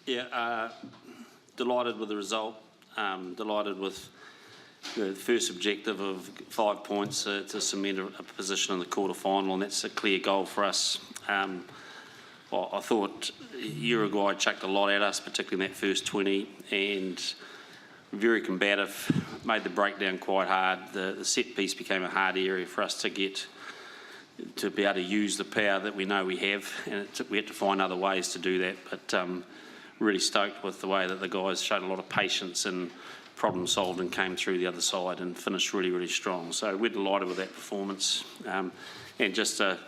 Yeah, delighted with the result. Delighted with the first objective of 5 points to cement a position in the quarter-final, and that's a clear goal for us. Well, I thought Uruguay chucked a lot at us, particularly in that first 20, and very combative, made the breakdown quite hard. The set piece became a hard area for us to get to be able to use the power that we know we have, and we had to find other ways to do that. But really stoked with the way that the guys showed a lot of patience and problem solved and came through the other side and finished really, really strong. So we're delighted with that performance, and just a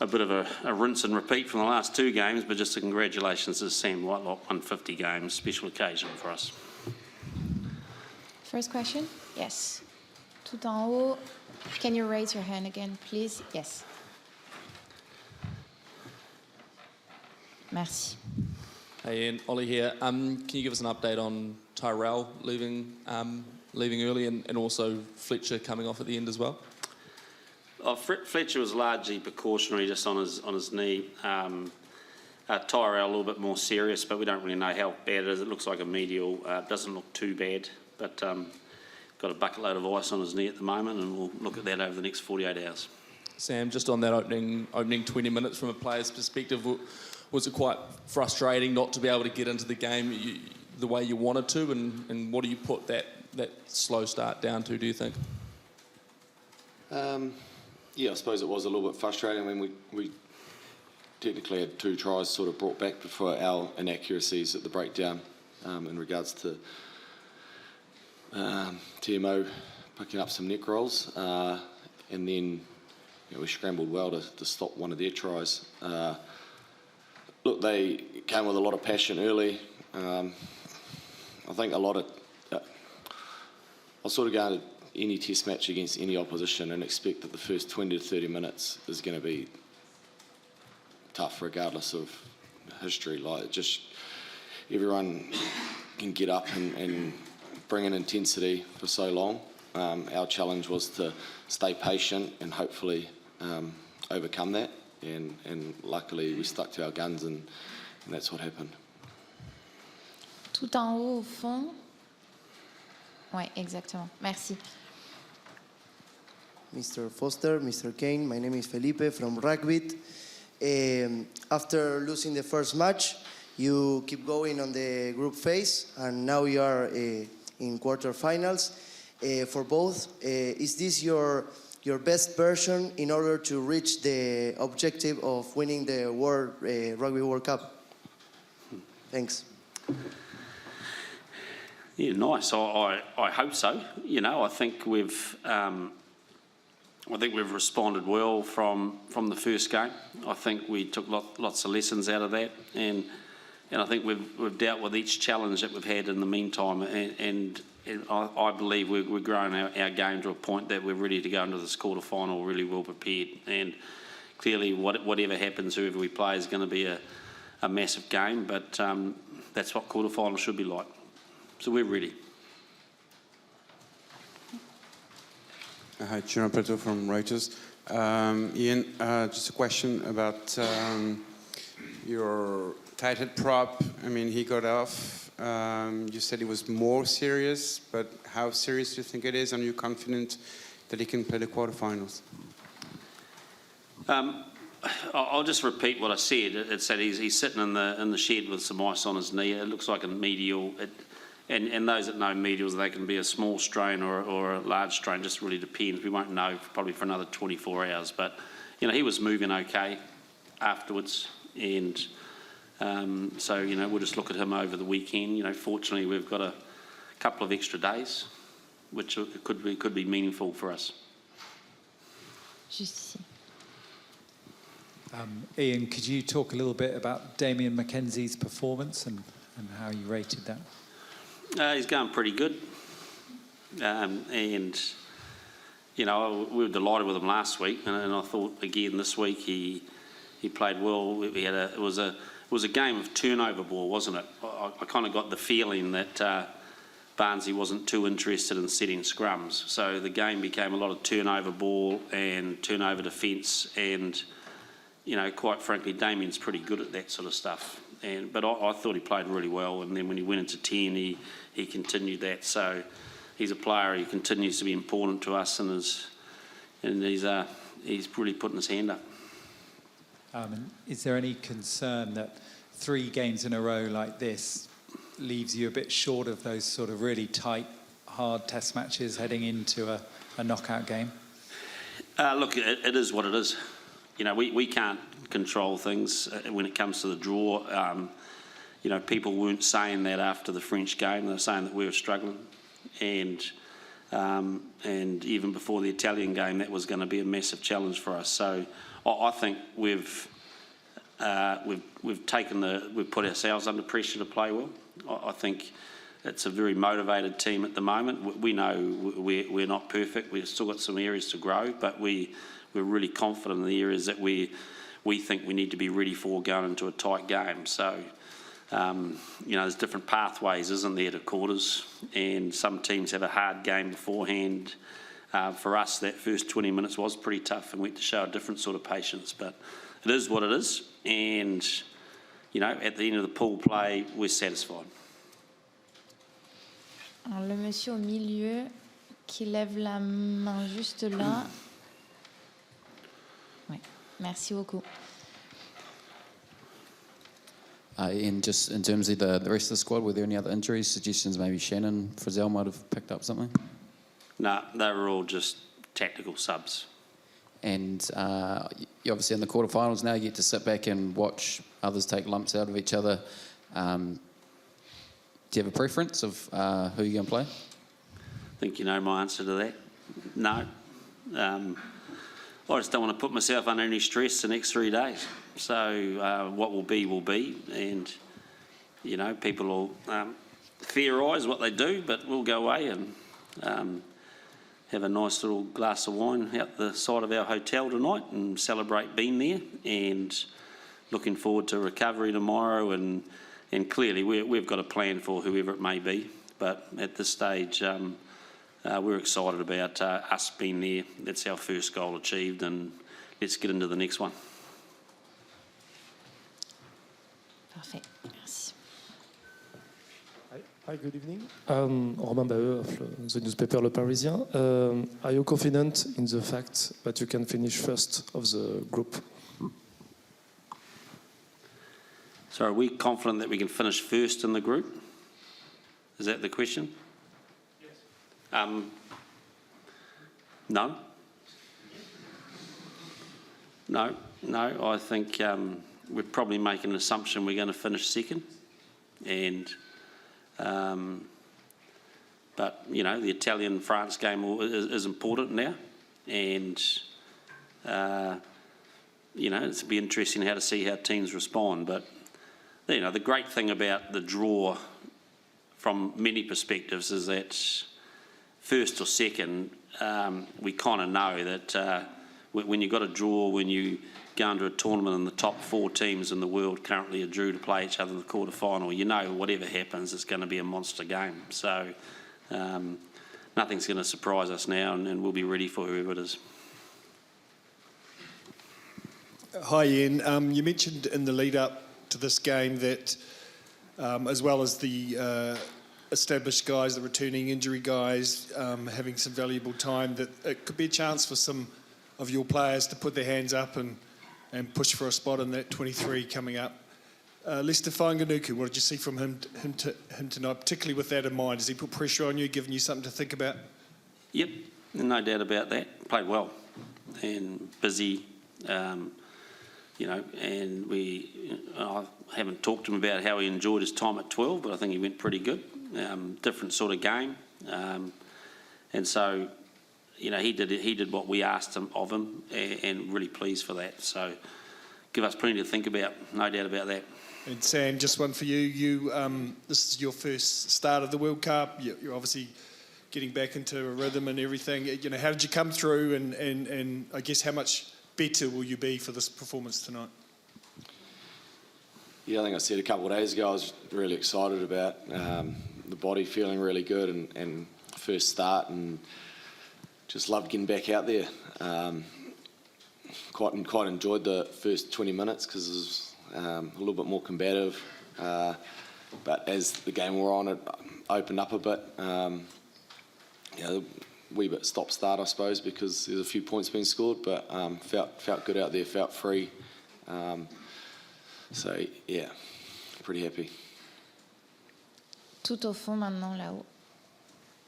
bit of a rinse and repeat from the last 2 games, but just a congratulations to Sam Whitelock, 150 games, special occasion for us. First question? Yes. Tout en haut. Can you raise your hand again, please? Yes. Merci. Hey Ian, Ollie here. Can you give us an update on Tyrell leaving early and also Fletcher coming off at the end as well? Fletcher was largely precautionary, just on his knee. Tyrell a little bit more serious, but we don't really know how bad it is. It looks like a medial. Doesn't look too bad, but got a bucket load of ice on his knee at the moment, and we'll look at that over the next 48 hours. Sam, just on that opening 20 minutes from a player's perspective, was it quite frustrating not to be able to get into the game the way you wanted to, and what do you put that slow start down to, do you think? Yeah, I suppose it was a little bit frustrating. I mean, we technically had 2 tries sort of brought back before our inaccuracies at the breakdown in regards to TMO picking up some neck rolls, and then we scrambled well to stop one of their tries. Look, they came with a lot of passion early. I think a lot of... I'll sort of go into any test match against any opposition and expect that the first 20 to 30 minutes is going to be tough regardless of history. Like, just everyone can get up and bring in intensity for so long. Our challenge was to stay patient and hopefully overcome that, and luckily we stuck to our guns, and that's what happened. Tout en haut au fond. Oui, exactement. Merci. Mr. Foster, Mr. Kane, my name is Felipe from Rugby. After losing the first match, you keep going on the group phase, and now you are in quarterfinals. For both, is this your best version in order to reach the objective of winning the Rugby World Cup? Thanks. Yeah, nice. I hope so. I think we've responded well from the first game. I think we took lots of lessons out of that, and I think we've dealt with each challenge that we've had in the meantime, and I believe we're growing our game to a point that we're ready to go into this quarter-final really well prepared. And clearly, whatever happens, whoever we play is going to be a massive game, but that's what quarter-final should be like. So we're ready. Hi, Chiron Preto from Reuters. Ian, just a question about your tight head prop. I mean, he got off. You said he was more serious, but how serious do you think it is? Are you confident that he can play the quarterfinals? I'll just repeat what I said. It said he's sitting in the shed with some ice on his knee. It looks like a medial. And those that know medials, they can be a small strain or a large strain. Just really depends. We won't know probably for another 24 hours. But he was moving okay afterwards, and so we'll just look at him over the weekend. Fortunately, we've got a couple of extra days, which could be meaningful for us. Juste ici. Ian, could you talk a little bit about Damien McKenzie's performance and how you rated that? He's going pretty good, and we were delighted with him last week, and I thought again this week he played well. It was a game of turnover ball, wasn't it? I kind of got the feeling that Barnsley wasn't too interested in setting scrums, so the game became a lot of turnover ball and turnover defence, and quite frankly, Damien's pretty good at that sort of stuff. But I thought he played really well, and then when he went into 10, he continued that. So he's a player. He continues to be important to us, and he's really putting his hand up. And is there any concern that 3 games in a row like this leaves you a bit short of those sort of really tight, hard test matches heading into a knockout game? Look, it is what it is. You know, we can't control things when it comes to the draw. You know, people weren't saying that after the French game. They were saying that we were struggling. And even before the Italian game, that was going to be a massive challenge for us. So I think we've put ourselves under pressure to play well. I think it's a very motivated team at the moment. We know we're not perfect. We've still got some areas to grow, but we're really confident in the areas that we think we need to be ready for going into a tight game. So, you know, there's different pathways, isn't there, to quarters, and some teams have a hard game beforehand. For us, that first 20 minutes was pretty tough, and we had to show a different sort of patience, but it is what it is, and, you know, at the end of the pool play, we're satisfied. Alors, le monsieur au milieu qui lève la main juste là. Oui, merci beaucoup. And just in terms of the rest of the squad, were there any other injuries, suggestions maybe Shannon Frizzell might have picked up something? No, they were all just tactical subs. And you're obviously in the quarterfinals now, you get to sit back and watch others take lumps out of each other. Do you have a preference of who you're going to play? I think you know my answer to that. No. I just don't want to put myself under any stress the next 3 days. So what will be, and, you know, people will theorise what they do, but we'll go away and have a nice little glass of wine out the side of our hotel tonight and celebrate being there, and looking forward to recovery tomorrow, and clearly we've got a plan for whoever it may be, but at this stage we're excited about us being there. That's our first goal achieved, and let's get into the next one. Parfait, merci. Hi, good evening. Romain Baheux of the newspaper Le Parisien. Are you confident in the fact that you can finish first of the group? So are we confident that we can finish first in the group? Is that the question? Yes. No. No, I think we're probably making an assumption we're going to finish second. And but, you know, the Italian-France game is important now, and you know, it'll be interesting to see how teams respond. But, you know, the great thing about the draw from many perspectives is that first or second, we kind of know that when you've got a draw, when you go into a tournament and the top 4 teams in the world currently are due to play each other in the quarterfinal, you know whatever happens, it's going to be a monster game. So nothing's going to surprise us now, and we'll be ready for whoever it is. Hi, Ian. You mentioned in the lead-up to this game that, as well as the established guys, the returning injury guys, having some valuable time, that it could be a chance for some of your players to put their hands up and push for a spot in that 23 coming up. Lester Whanganuku, what did you see from him tonight, particularly with that in mind? Has he put pressure on you, given you something to think about? Yep, no doubt about that. Played well and busy, you know, and I haven't talked to him about how he enjoyed his time at 12, but I think he went pretty good. Different sort of game, and so, you know, he did what we asked of him, and really pleased for that. So, give us plenty to think about, no doubt about that. And Sam, just one for you. This is your first start of the World Cup. You're obviously getting back into a rhythm and everything. You know, how did you come through, and I guess how much better will you be for this performance tonight? Yeah, I think I said a couple of days ago I was really excited about the body feeling really good, and first start, and just loved getting back out there. Quite enjoyed the first 20 minutes because it was a little bit more combative. But as the game wore on, it opened up a bit. A wee bit stop-start, I suppose, because there's a few points being scored, but felt good out there, felt free. So, yeah, pretty happy. Tout au fond maintenant, là-haut.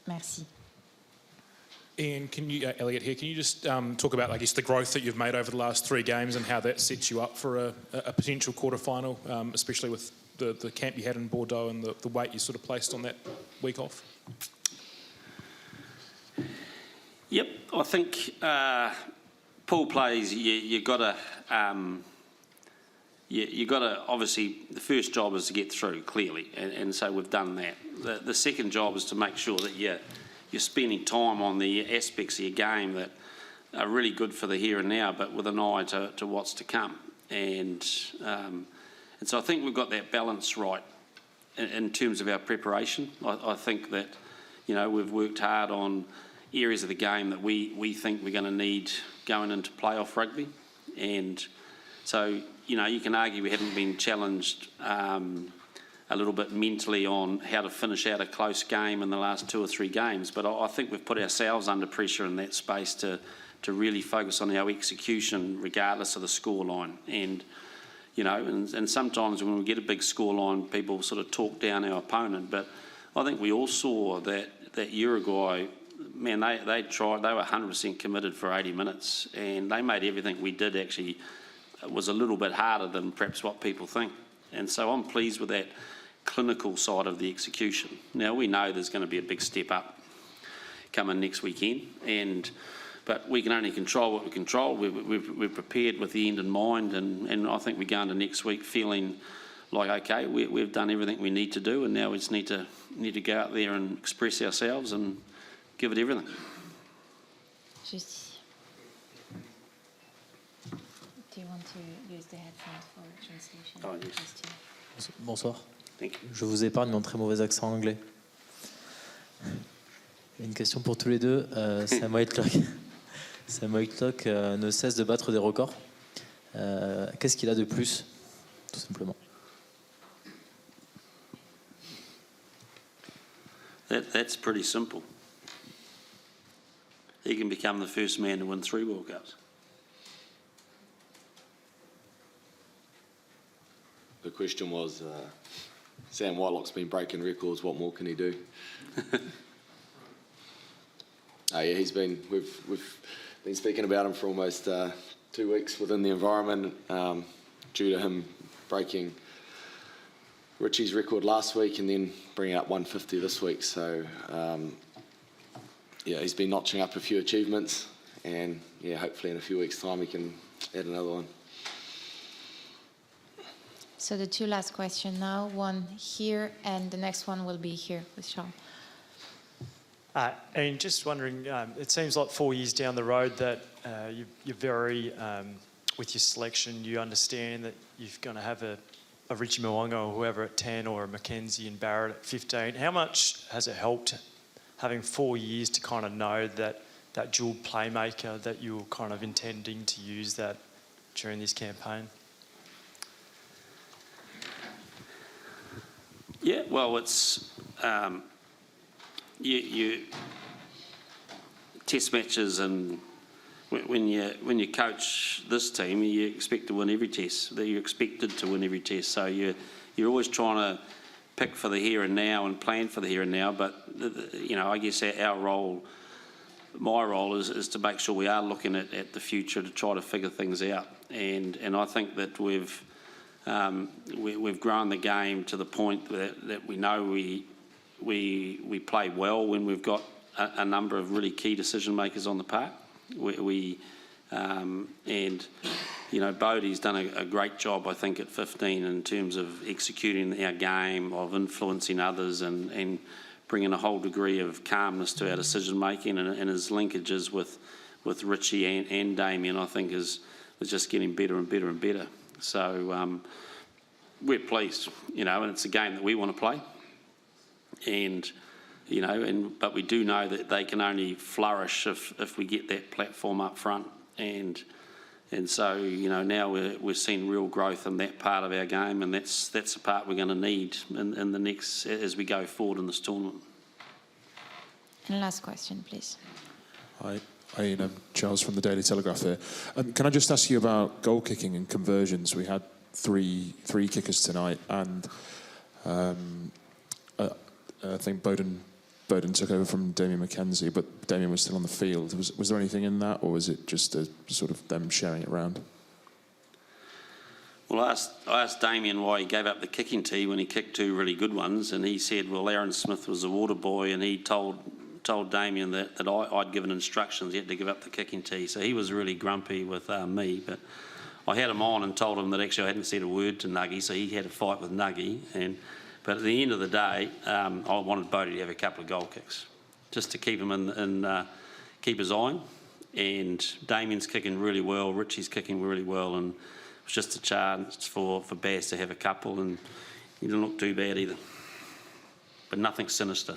Merci. Ian, Elliot here, can you just talk about, I guess, the growth that you've made over the last 3 games and how that sets you up for a potential quarter-final, especially with the camp you had in Bordeaux and the weight you sort of placed on that week off? Yep, I think pool plays, you got to obviously the first job is to get through clearly, and so we've done that. The second job is to make sure that you're spending time on the aspects of your game that are really good for the here and now, but with an eye to what's to come. And so I think we've got that balance right in terms of our preparation. I think that, we've worked hard on areas of the game that we think we're going to need going into playoff rugby. And so, you can argue we haven't been challenged a little bit mentally on how to finish out a close game in the last 2 or 3 games. But I think we've put ourselves under pressure in that space to really focus on our execution regardless of the scoreline. And, and sometimes when we get a big scoreline, people sort of talk down our opponent. But I think we all saw that Uruguay, man, they tried, they were 100% committed for 80 minutes. And they made everything we did actually was a little bit harder than perhaps what people think. And so I'm pleased with that clinical side of the execution. Now, we know there's going to be a big step up coming next weekend, but we can only control what we control. We're prepared with the end in mind, and I think we go into next week feeling like, okay, we've done everything we need to do, and now we just need to go out there and express ourselves and give it everything. Just. Do you want to use the headphones for translation? Oh, yes. Bonsoir. Thank you. Je vous épargne mon très mauvais accent anglais. Une question pour tous les deux. Sāmoa ne cesse de battre des records. Qu'est-ce qu'il a de plus, tout simplement? That's pretty simple. He can become the first man to win 3 World Cups. The question was, Sam Whitelock's been breaking records. What more can he do? Yeah, we've been speaking about him for almost 2 weeks within the environment, due to him breaking Richie's record last week and then bringing up 150 this week. So, yeah, he's been notching up a few achievements, and yeah, hopefully in a few weeks' time he can add another one. So the 2 last questions now, one here, and the next one will be here with Sean. And just wondering, it seems like 4 years down the road that you're very, with your selection, you understand that you're going to have a Richie Mo'unga or whoever at 10 or a Mackenzie and Barrett at 15. How much has it helped having 4 years to kind of know that dual playmaker that you were kind of intending to use that during this campaign? Yeah, well, it's you test matches, and when you coach this team, you expect to win every test. You're expected to win every test, so you're always trying to pick for the here and now and plan for the here and now. But I guess our role, my role, is to make sure we are looking at the future to try to figure things out. And I think that we've grown the game to the point that we know we play well when we've got a number of really key decision makers on the park. Bodie's done a great job, I think, at 15 in terms of executing our game, of influencing others, and bringing a whole degree of calmness to our decision making, and his linkages with Richie and Damien, I think, is just getting better and better and better. So we're pleased, and it's a game that we want to play. But we do know that they can only flourish if we get that platform up front. And And so, you know, now we're seeing real growth in that part of our game, and that's the part we're going to need in the next, as we go forward in this tournament. And last question, please. Hi, Ian, I'm Charles from the Daily Telegraph here. Can I just ask you about goal kicking and conversions? We had three kickers tonight, and I think Bowden took over from Damien McKenzie, but Damien was still on the field. Was there anything in that, or was it just a sort of them sharing it around? Well, I asked Damien why he gave up the kicking tee when he kicked two really good ones, and he said, well, Aaron Smith was a water boy, and he told Damien that I'd given instructions he had to give up the kicking tee. So he was really grumpy with me, but I had him on and told him that actually I hadn't said a word to Nuggie, so he had a fight with Nuggie. But at the end of the day, I wanted Bodie to have a couple of goal kicks, just to keep him keep his eye. And Damien's kicking really well, Richie's kicking really well, and it was just a chance for Baz to have a couple, and he didn't look too bad either. But nothing sinister.